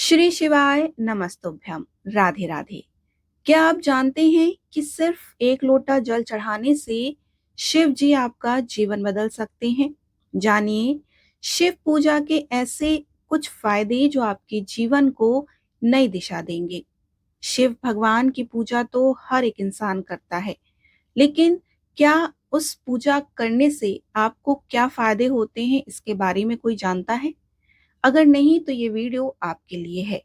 श्री शिवाय नमस्तुभ्यम। राधे राधे। क्या आप जानते हैं कि सिर्फ एक लोटा जल चढ़ाने से शिव जी आपका जीवन बदल सकते हैं। जानिए शिव पूजा के ऐसे कुछ फायदे जो आपके जीवन को नई दिशा देंगे। शिव भगवान की पूजा तो हर एक इंसान करता है, लेकिन क्या उस पूजा करने से आपको क्या फायदे होते हैं इसके बारे में कोई जानता है? अगर नहीं तो ये वीडियो आपके लिए है।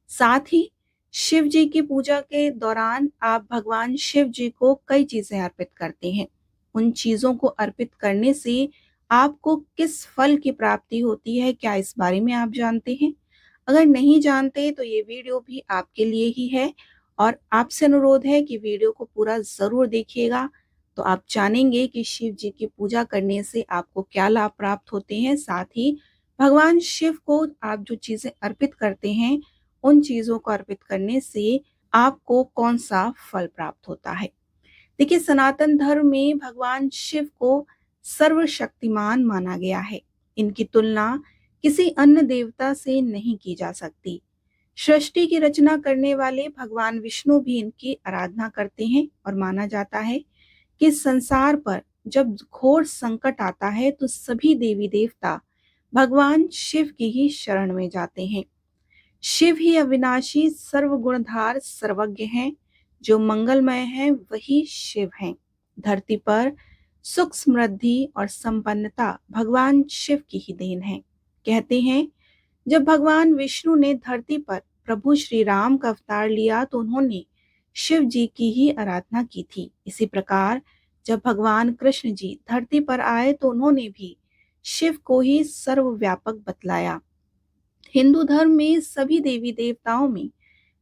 साथ ही शिव जी की पूजा के दौरान आप भगवान शिव जी को कई चीजें अर्पित करते हैं। उन चीजों को अर्पित करने से आपको किस फल की प्राप्ति होती है, क्या इस बारे में आप जानते हैं? अगर नहीं जानते तो ये वीडियो भी आपके लिए ही है और आपसे अनुरोध है कि वीडियो को पूरा जरूर देखिएगा। तो आप जानेंगे कि शिव जी की पूजा करने से आपको क्या लाभ प्राप्त होते हैं। साथ ही भगवान शिव को आप जो चीजें अर्पित करते हैं, उन चीजों को अर्पित करने से आपको कौन सा फल प्राप्त होता है। देखिए, सनातन धर्म में भगवान शिव को सर्वशक्तिमान माना गया है। इनकी तुलना किसी अन्य देवता से नहीं की जा सकती। सृष्टि की रचना करने वाले भगवान विष्णु भी इनकी आराधना करते हैं और माना जाता है कि संसार पर जब घोर संकट आता है तो सभी देवी देवता भगवान शिव की ही शरण में जाते हैं। शिव ही अविनाशी सर्वगुणधार सर्वज्ञ हैं। जो मंगलमय हैं वही शिव हैं। धरती पर सुख समृद्धि और संपन्नता भगवान शिव की ही देन है। कहते हैं जब भगवान विष्णु ने धरती पर प्रभु श्री राम का अवतार लिया तो उन्होंने शिव जी की ही आराधना की थी। इसी प्रकार जब भगवान कृष्ण जी धरती पर आए तो उन्होंने भी शिव को ही सर्वव्यापक बतलाया। हिंदू धर्म में सभी देवी देवताओं में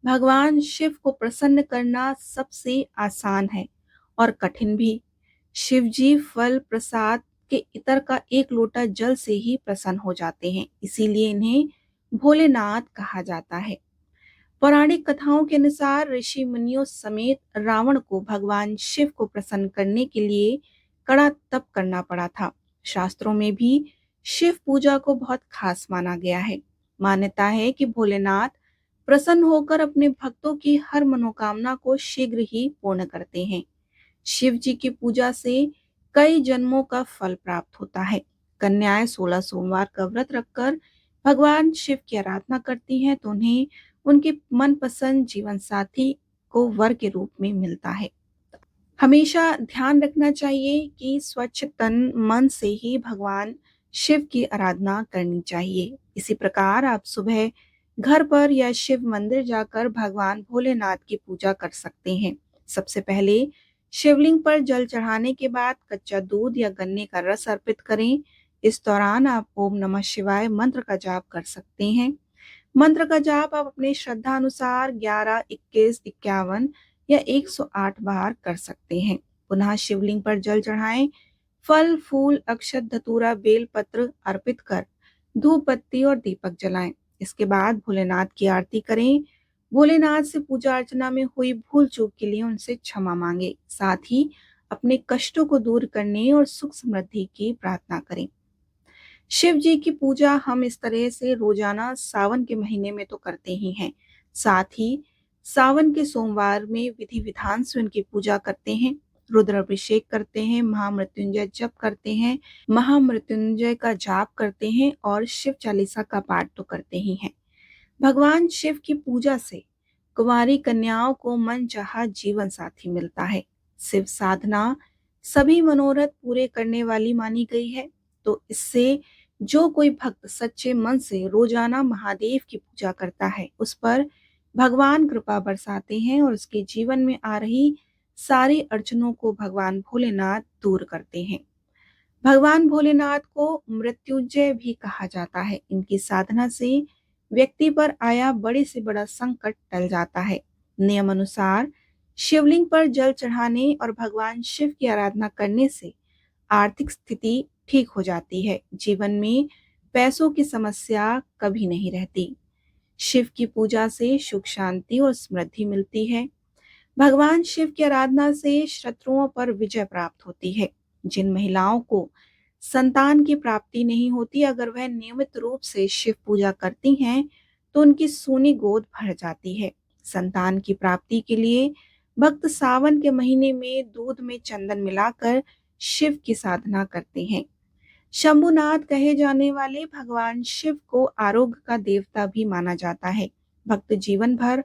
भगवान शिव को प्रसन्न करना सबसे आसान है और कठिन भी। शिव जी फल प्रसाद के इतर का एक लोटा जल से ही प्रसन्न हो जाते हैं, इसीलिए इन्हें भोलेनाथ कहा जाता है। पौराणिक कथाओं के अनुसार ऋषि मुनियों समेत रावण को भगवान शिव को प्रसन्न करने के लिए कड़ा तप करना पड़ा था। शास्त्रों में भी शिव पूजा को बहुत खास माना गया है। मान्यता है कि भोलेनाथ प्रसन्न होकर अपने भक्तों की हर मनोकामना को शीघ्र ही पूर्ण करते हैं। शिव जी की पूजा से कई जन्मों का फल प्राप्त होता है। कन्याएं 16 सोमवार का व्रत रखकर भगवान शिव की आराधना करती हैं तो उन्हें उनके मनपसंद जीवन साथी को वर के रूप में मिलता है। हमेशा ध्यान रखना चाहिए कि स्वच्छ तन मन से ही भगवान शिव की आराधना करनी चाहिए। इसी प्रकार आप सुबह घर पर या शिव मंदिर जाकर भगवान भोलेनाथ की पूजा कर सकते हैं। सबसे पहले शिवलिंग पर जल चढ़ाने के बाद कच्चा दूध या गन्ने का रस अर्पित करें। इस दौरान आप ओम नमः शिवाय मंत्र का जाप कर सकते हैं। मंत्र का जाप आप अपने श्रद्धा अनुसार 11, 21, 51 या 108 बार कर सकते हैं। पुनः शिवलिंग पर जल चढ़ाएं। फल फूल अक्षत धतूरा बेल पत्र अर्पित कर धूप बत्ती और दीपक जलाएं। इसके बाद भोलेनाथ की आरती करें। भोलेनाथ से पूजा अर्चना में हुई भूल चूक के लिए उनसे क्षमा मांगे। साथ ही अपने कष्टों को दूर करने और सुख समृद्धि की प्रार्थना करें। शिव जी की पूजा हम इस तरह से रोजाना सावन के महीने में तो करते ही हैं। साथ ही सावन के सोमवार में विधि विधान से उनकी पूजा करते हैं। रुद्र अभिषेक करते हैं, महामृत्युंजय जप करते हैं, महामृत्युंजय का जाप करते हैं और शिव चालीसा का पाठ तो करते ही हैं। भगवान शिव की पूजा से कुंवारी कन्याओं को मनचाहा जीवन साथी मिलता है। शिव साधना सभी मनोरथ पूरे करने वाली मानी गई है। तो इससे जो कोई भक्त सच्चे मन से रोजाना महादेव की पूजा करता है उस पर भगवान कृपा बरसाते हैं और उसके जीवन में आ रही सारी अड़चनों को भगवान भोलेनाथ दूर करते हैं। भगवान भोलेनाथ को मृत्युंजय भी कहा जाता है। इनकी साधना से व्यक्ति पर आया बड़े से बड़ा संकट टल जाता है। नियम अनुसार शिवलिंग पर जल चढ़ाने और भगवान शिव की आराधना करने से आर्थिक स्थिति ठीक हो जाती है। जीवन में पैसों की समस्या कभी नहीं रहती। शिव की पूजा से सुख शांति और समृद्धि मिलती है। भगवान शिव की आराधना से शत्रुओं पर विजय प्राप्त होती है। जिन महिलाओं को संतान की प्राप्ति नहीं होती, अगर वह नियमित रूप से शिव पूजा करती हैं तो उनकी सूनी गोद भर जाती है। संतान की प्राप्ति के लिए भक्त सावन के महीने में दूध में चंदन मिलाकर शिव की साधना करते हैं। शंभुनाथ कहे जाने वाले भगवान शिव को आरोग्य का देवता भी माना जाता है। भक्त जीवन भर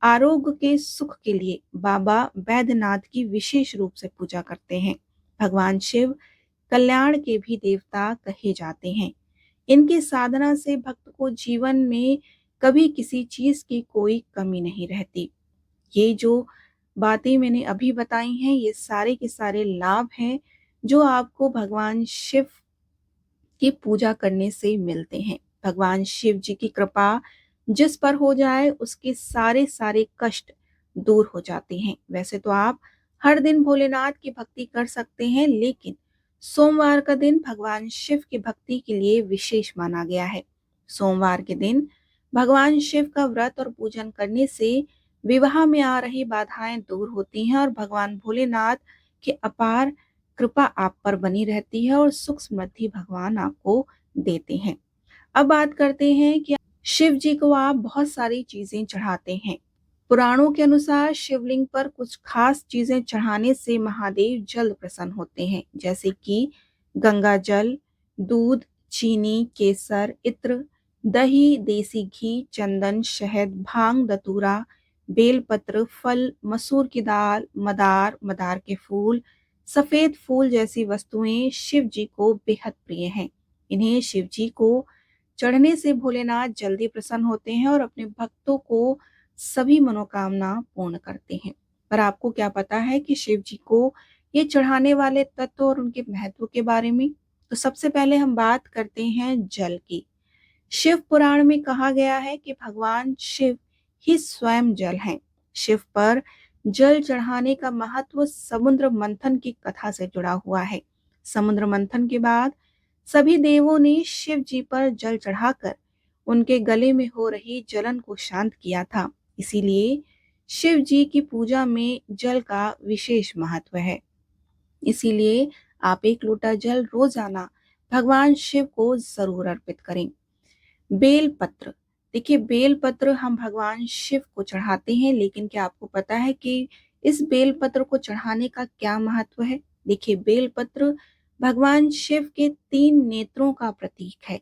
आरोग्य के सुख के लिए बाबा बैद्यनाथ की विशेष रूप से पूजा करते हैं। भगवान शिव कल्याण के भी देवता कहे जाते हैं। इनकी साधना से भक्त को जीवन में कभी किसी चीज की कोई कमी नहीं रहती। ये जो बातें मैंने अभी बताई हैं, ये सारे के सारे लाभ हैं जो आपको भगवान शिव की पूजा करने से मिलते हैं। भगवान शिव जी की कृपा जिस पर हो जाए उसके सारे सारे कष्ट दूर हो जाते हैं। वैसे तो आप हर दिन भोलेनाथ की भक्ति कर सकते हैं, लेकिन सोमवार का दिन भगवान शिव की भक्ति के लिए विशेष माना गया है। सोमवार के दिन भगवान शिव का व्रत और पूजन करने से विवाह में आ रही बाधाएं दूर होती हैं और भगवान भोलेनाथ की अपार कृपा आप पर बनी रहती है और सुख समृद्धि भगवान आपको देते हैं। अब बात करते हैं कि शिव जी को आप बहुत सारी चीजें चढ़ाते हैं। पुराणों के अनुसार शिवलिंग पर कुछ खास चीजें चढ़ाने से महादेव जल्द प्रसन्न होते हैं, जैसे कि गंगा जल, दूध, चीनी, केसर, इत्र, दही, देसी घी, चंदन, शहद, भांग, धतूरा, बेलपत्र, फल, मसूर की दाल, मदार, मदार के फूल, सफेद फूल जैसी वस्तुएं शिव जी को बेहद प्रिय हैं। इन्हें शिव जी को चढ़ने से भोलेनाथ जल्दी प्रसन्न होते हैं और अपने भक्तों को सभी मनोकामना पूर्ण करते हैं। पर आपको क्या पता है कि शिव जी को ये चढ़ाने वाले तत्व और उनके महत्व के बारे में? तो सबसे पहले हम बात करते हैं जल की। शिव पुराण में कहा गया है कि भगवान शिव ही स्वयं जल हैं। शिव पर जल चढ़ाने का महत्व समुद्र मंथन की कथा से जुड़ा हुआ है। समुद्र मंथन के बाद सभी देवों ने शिव जी पर जल चढ़ाकर उनके गले में हो रही जलन को शांत किया था। इसीलिए शिव जी की पूजा में जल का विशेष महत्व है। इसीलिए आप 1 लोटा जल रोजाना भगवान शिव को जरूर अर्पित करें। बेल पत्र, देखिए बेल पत्र हम भगवान शिव को चढ़ाते हैं, लेकिन क्या आपको पता है कि इस बेल पत्र को चढ़ाने का क्या महत्व है? देखिए बेल पत्र भगवान शिव के 3 नेत्रों का प्रतीक है।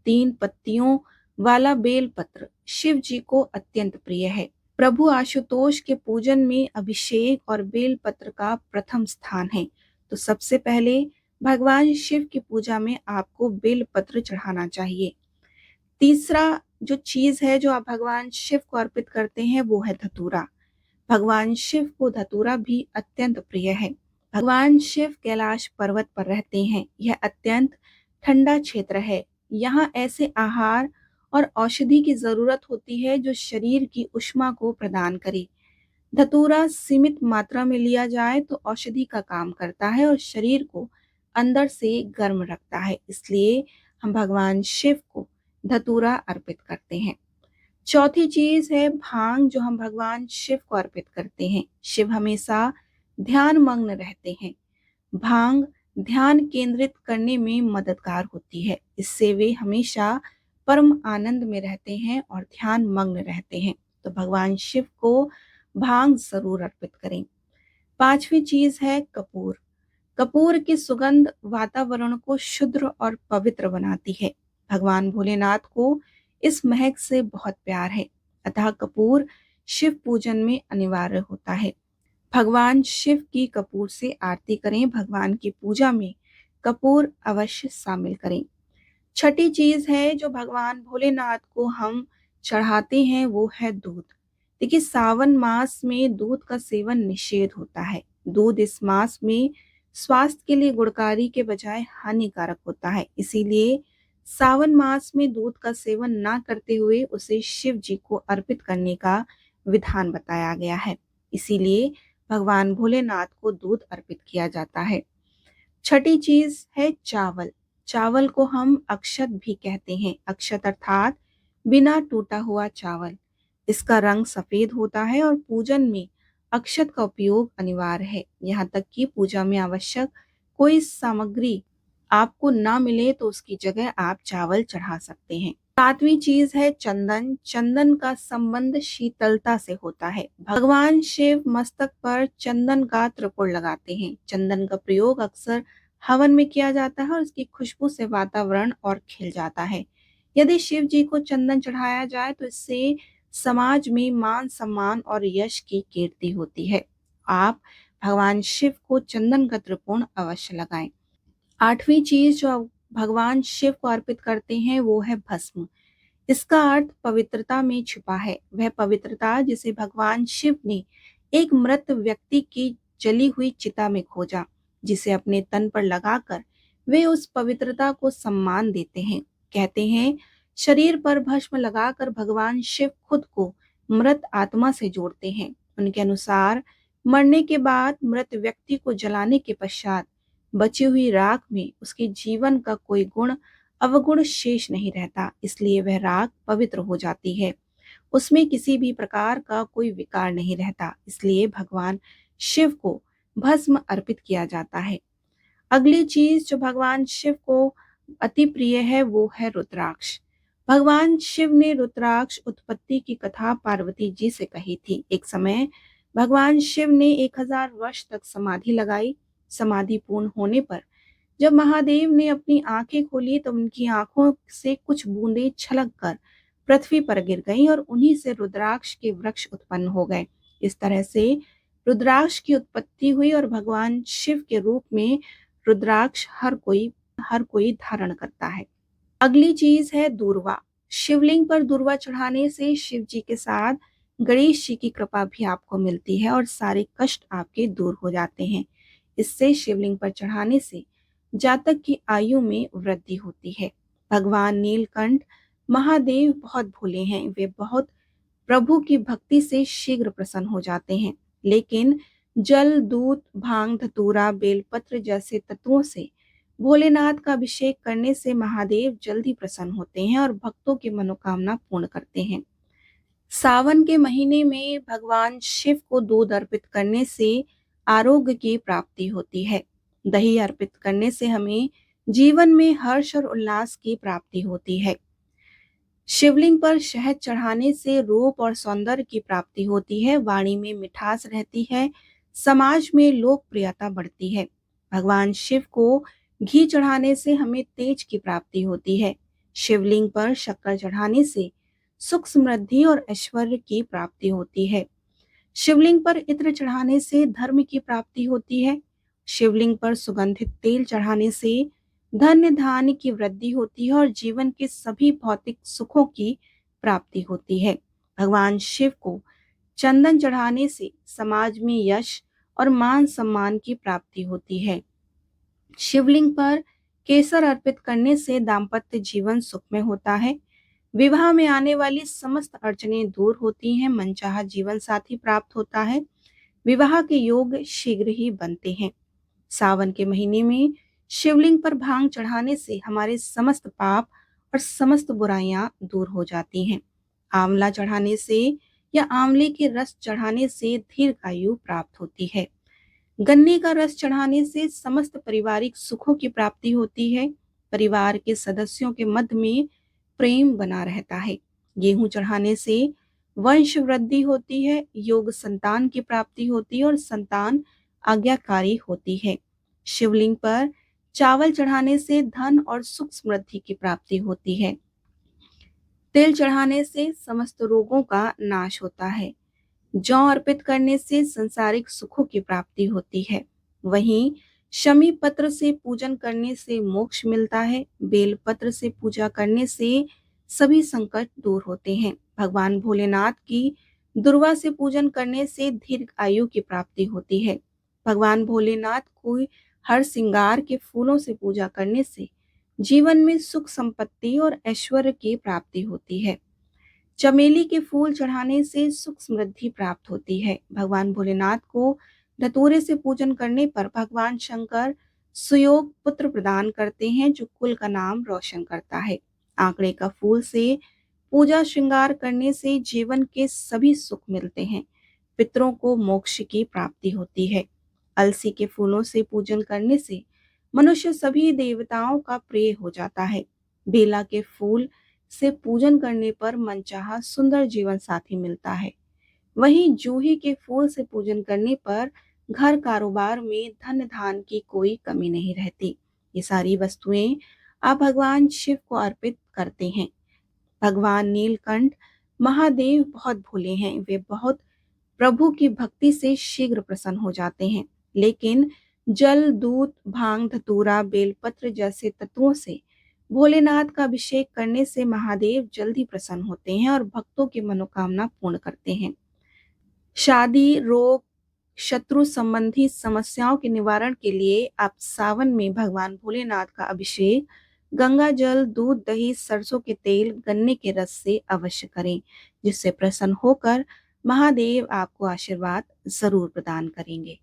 3 पत्तियों वाला बेल पत्र शिव जी को अत्यंत प्रिय है। प्रभु आशुतोष के पूजन में अभिषेक और बेल पत्र का प्रथम स्थान है। तो सबसे पहले भगवान शिव की पूजा में आपको बेल पत्र चढ़ाना चाहिए। तीसरा जो चीज है जो आप भगवान शिव को अर्पित करते हैं वो है धतूरा। भगवान शिव को धतूरा भी अत्यंत प्रिय है। भगवान शिव कैलाश पर्वत पर रहते हैं। यह अत्यंत ठंडा क्षेत्र है। यहाँ ऐसे आहार और औषधि की जरूरत होती है जो शरीर की ऊष्मा को प्रदान करे। धतूरा सीमित मात्रा में लिया जाए तो औषधि का काम करता है और शरीर को अंदर से गर्म रखता है। इसलिए हम भगवान शिव को धतूरा अर्पित करते हैं। चौथी चीज है भांग, जो हम भगवान शिव को अर्पित करते हैं। शिव हमेशा ध्यान मग्न रहते हैं। भांग ध्यान केंद्रित करने में मददगार होती है। इससे वे हमेशा परम आनंद में रहते हैं और ध्यान मग्न रहते हैं। तो भगवान शिव को भांग जरूर अर्पित करें। पांचवी चीज है कपूर। कपूर की सुगंध वातावरण को शुद्ध और पवित्र बनाती है। भगवान भोलेनाथ को इस महक से बहुत प्यार है, अतः कपूर शिव पूजन में अनिवार्य होता है। भगवान शिव की कपूर से आरती करें। भगवान की पूजा में कपूर अवश्य शामिल करें। छठी चीज है जो भगवान भोलेनाथ को हम चढ़ाते हैं वो है दूध। देखिए सावन मास में दूध का सेवन निषेध होता है। दूध इस मास में स्वास्थ्य के लिए गुणकारी के बजाय हानिकारक होता है। इसीलिए सावन मास में दूध का सेवन ना करते हुए उसे शिव जी को अर्पित करने का विधान बताया गया है। इसीलिए भगवान भोलेनाथ को दूध अर्पित किया जाता है। छठी चीज है चावल। चावल को हम अक्षत भी कहते हैं। अक्षत अर्थात बिना टूटा हुआ चावल। इसका रंग सफेद होता है और पूजन में अक्षत का उपयोग अनिवार्य है। यहाँ तक कि पूजा में आवश्यक कोई सामग्री आपको ना मिले तो उसकी जगह आप चावल चढ़ा सकते हैं। सातवीं चीज है चंदन। चंदन का संबंध शीतलता से होता है। भगवान शिव मस्तक पर चंदन का त्रिपुर लगाते हैं। चंदन का प्रयोग अक्सर हवन में किया जाता है और उसकी खुशबू से वातावरण और खिल जाता है। यदि शिव जी को चंदन चढ़ाया जाए तो इससे समाज में मान सम्मान और यश की कीर्ति होती है। आप भगवान शिव को चंदन का त्रिपुर अवश्य लगाएं। आठवीं चीज जो भगवान शिव को अर्पित करते हैं वो है भस्म। इसका अर्थ पवित्रता में छिपा है। वह पवित्रता जिसे भगवान शिव ने एक मृत व्यक्ति की जली हुई चिता में खोजा, जिसे अपने तन पर लगाकर वे उस पवित्रता को सम्मान देते हैं। कहते हैं शरीर पर भस्म लगाकर भगवान शिव खुद को मृत आत्मा से जोड़ते हैं। उनके अनुसार मरने के बाद मृत व्यक्ति को जलाने के पश्चात बची हुई राख में उसके जीवन का कोई गुण अवगुण शेष नहीं रहता, इसलिए वह राख पवित्र हो जाती है। उसमें किसी भी प्रकार का कोई विकार नहीं रहता, इसलिए भगवान शिव को भस्म अर्पित किया जाता है। अगली चीज जो भगवान शिव को अति प्रिय है वो है रुद्राक्ष। भगवान शिव ने रुद्राक्ष उत्पत्ति की कथा पार्वती जी से कही थी। एक समय भगवान शिव ने 1000 वर्ष तक समाधि लगाई। समाधि पूर्ण होने पर जब महादेव ने अपनी आंखें खोली तो उनकी आंखों से कुछ बूंदें छलक कर पृथ्वी पर गिर गईं और उन्हीं से रुद्राक्ष के वृक्ष उत्पन्न हो गए। इस तरह से रुद्राक्ष की उत्पत्ति हुई और भगवान शिव के रूप में रुद्राक्ष हर कोई धारण करता है। अगली चीज है दूर्वा। शिवलिंग पर दूर्वा चढ़ाने से शिव जी के साथ गणेश जी की कृपा भी आपको मिलती है और सारे कष्ट आपके दूर हो जाते हैं। इससे शिवलिंग पर चढ़ाने से जातक की आयु में वृद्धि होती है। भगवान नीलकंठ महादेव बहुत भोले हैं। वे बहुत प्रभु की भक्ति से शीघ्र प्रसन्न हो जाते हैं, लेकिन जल, दूध, भांग, धतूरा, बेलपत्र जैसे तत्वों से भोलेनाथ का अभिषेक करने से महादेव जल्दी प्रसन्न होते हैं और भक्तों की मनोकामना पूर्ण करते हैं। सावन के महीने में भगवान शिव को दूध अर्पित करने से आरोग्य की प्राप्ति होती है। दही अर्पित करने से हमें जीवन में हर्ष और उल्लास की प्राप्ति होती है। शिवलिंग पर शहद चढ़ाने से रूप और सौंदर्य की प्राप्ति होती है। वाणी में मिठास रहती है। समाज में लोकप्रियता बढ़ती है। भगवान शिव को घी चढ़ाने से हमें तेज की प्राप्ति होती है। शिवलिंग पर शक्कर चढ़ाने से सुख, समृद्धि और ऐश्वर्य की प्राप्ति होती है। शिवलिंग पर इत्र चढ़ाने से धर्म की प्राप्ति होती है। शिवलिंग पर सुगंधित तेल चढ़ाने से धन्य धान्य की वृद्धि होती है और जीवन के सभी भौतिक सुखों की प्राप्ति होती है। भगवान शिव को चंदन चढ़ाने से समाज में यश और मान सम्मान की प्राप्ति होती है। शिवलिंग पर केसर अर्पित करने से दाम्पत्य जीवन सुखमय होता है। विवाह में आने वाली समस्त अड़चनें दूर होती हैं। मनचाहा जीवन साथी प्राप्त होता है। विवाह के योग शीघ्र ही बनते हैं। सावन के महीने में शिवलिंग पर भांग चढ़ाने से हमारे समस्त पाप और समस्त बुराइयां दूर हो जाती हैं। आंवला चढ़ाने से या आंवले के रस चढ़ाने से दीर्घायु प्राप्त होती है। गन्ने का रस चढ़ाने से समस्त पारिवारिक सुखों की प्राप्ति होती है। परिवार के सदस्यों के मध्य में प्रेम बना रहता है। गेहूं चढ़ाने से वंश वृद्धि होती है। योग संतान की प्राप्ति होती है और संतान आज्ञाकारी होती है। शिवलिंग पर चावल चढ़ाने से धन और सुख समृद्धि की प्राप्ति होती है। तिल चढ़ाने से समस्त रोगों का नाश होता है। जौ अर्पित करने से संसारिक सुखों की प्राप्ति होती है। वहीं शमी पत्र से पूजन करने से मोक्ष मिलता है। बेल पत्र से पूजा करने से सभी संकट दूर होते हैं। भगवान भोलेनाथ की दुर्वा से पूजन करने से दीर्घ आयु की प्राप्ति होती है। भगवान भोलेनाथ को हर श्रृंगार के फूलों से पूजा करने से जीवन में सुख, संपत्ति और ऐश्वर्य की प्राप्ति होती है। चमेली के फूल चढ़ाने से सुख समृद्धि प्राप्त होती है। भगवान भोलेनाथ को धतूरे से पूजन करने पर भगवान शंकर सुयोग पुत्र प्रदान करते हैं, जो कुल का नाम रोशन करता है। आंकड़े का फूल से पूजा श्रृंगार करने से जीवन के सभी सुख मिलते हैं। पितरों को मोक्ष की प्राप्ति होती है। अलसी के फूलों से पूजन करने से मनुष्य सभी देवताओं का प्रिय हो जाता है। बेला के फूल से पूजन करने पर मनचाहा सुंदर जीवन साथी मिलता है। वहीं जूही के फूल से पूजन करने पर घर कारोबार में धन धान की कोई कमी नहीं रहती। ये सारी वस्तुएं आप भगवान शिव को अर्पित करते हैं। भगवान नीलकंठ महादेव बहुत भोले हैं, वे बहुत प्रभु की भक्ति से शीघ्र प्रसन्न हो जाते हैं। लेकिन जल, दूध, भांग, धतूरा, बेलपत्र जैसे तत्वों से भोलेनाथ का अभिषेक करने से महादेव जल्दी प्रसन्न होते हैं और भक्तों की मनोकामना पूर्ण करते हैं। शादी, रोग, शत्रु संबंधी समस्याओं के निवारण के लिए आप सावन में भगवान भोलेनाथ का अभिषेक गंगा जल, दूध, दही, सरसों के तेल, गन्ने के रस से अवश्य करें, जिससे प्रसन्न होकर महादेव आपको आशीर्वाद जरूर प्रदान करेंगे।